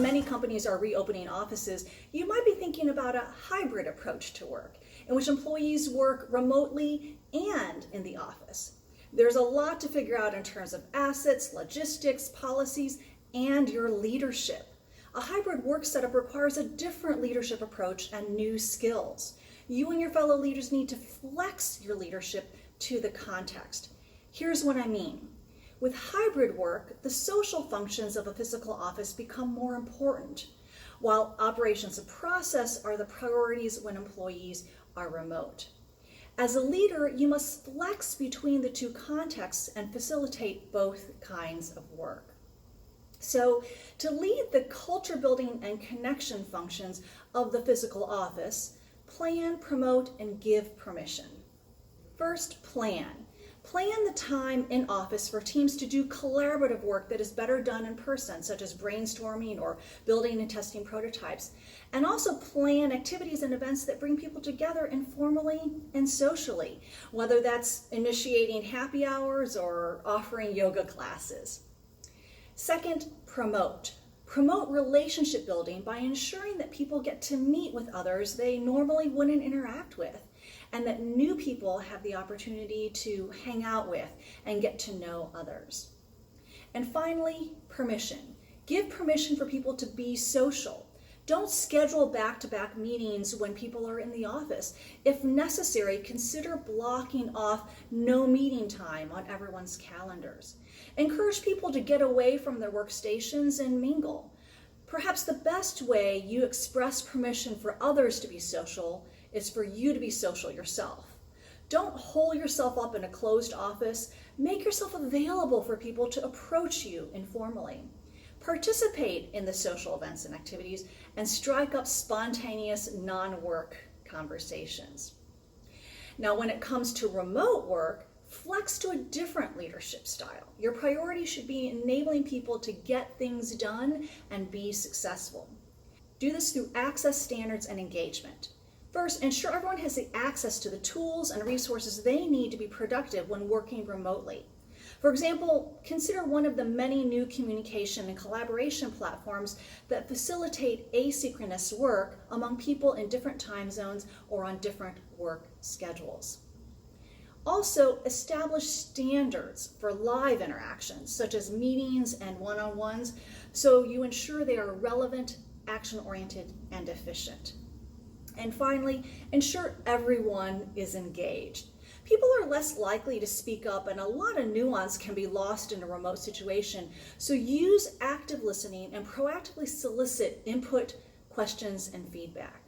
many companies are reopening offices, you might be thinking about a hybrid approach to work, in which employees work remotely and in the office. There's a lot to figure out in terms of assets, logistics, policies, and your leadership. A hybrid work setup requires a different leadership approach and new skills. You and your fellow leaders need to flex your leadership to the context. Here's what I mean. With hybrid work, the social functions of a physical office become more important, while operations and process are the priorities when employees are remote. As a leader, you must flex between the two contexts and facilitate both kinds of work. So, to lead the culture building and connection functions of the physical office, plan, promote, and give permission. First, plan. Plan the time in office for teams to do collaborative work that is better done in person, such as brainstorming or building and testing prototypes. And also plan activities and events that bring people together informally and socially, whether that's initiating happy hours or offering yoga classes. Second, promote. Promote relationship building by ensuring that people get to meet with others they normally wouldn't interact with, and that new people have the opportunity to hang out with and get to know others. And finally, permission. Give permission for people to be social. Don't schedule back-to-back meetings when people are in the office. If necessary, consider blocking off no meeting time on everyone's calendars. Encourage people to get away from their workstations and mingle. Perhaps the best way you express permission for others to be social is for you to be social yourself. Don't hole yourself up in a closed office. Make yourself available for people to approach you informally. Participate in the social events and activities and strike up spontaneous non-work conversations. Now, when it comes to remote work, flex to a different leadership style. Your priority should be enabling people to get things done and be successful. Do this through access standards and engagement. First, ensure everyone has the access to the tools and resources they need to be productive when working remotely. For example, consider one of the many new communication and collaboration platforms that facilitate asynchronous work among people in different time zones or on different work schedules. Also, establish standards for live interactions, such as meetings and one-on-ones, so you ensure they are relevant, action-oriented, and efficient. And finally, ensure everyone is engaged. People are less likely to speak up, and a lot of nuance can be lost in a remote situation. So use active listening and proactively solicit input, questions, and feedback.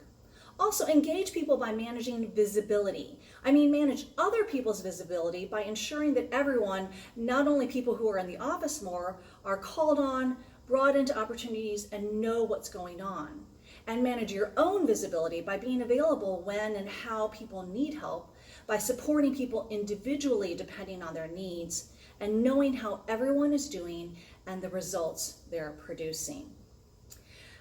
Also, engage people by managing visibility. Manage other people's visibility by ensuring that everyone, not only people who are in the office more, are called on, brought into opportunities, and know what's going on. And manage your own visibility by being available when and how people need help, by supporting people individually depending on their needs, and knowing how everyone is doing and the results they're producing.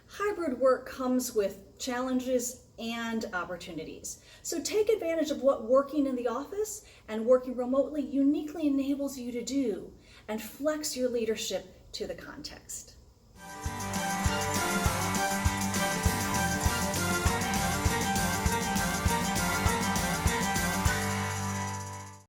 Hybrid work comes with challenges and opportunities. So take advantage of what working in the office and working remotely uniquely enables you to do, and flex your leadership to the context.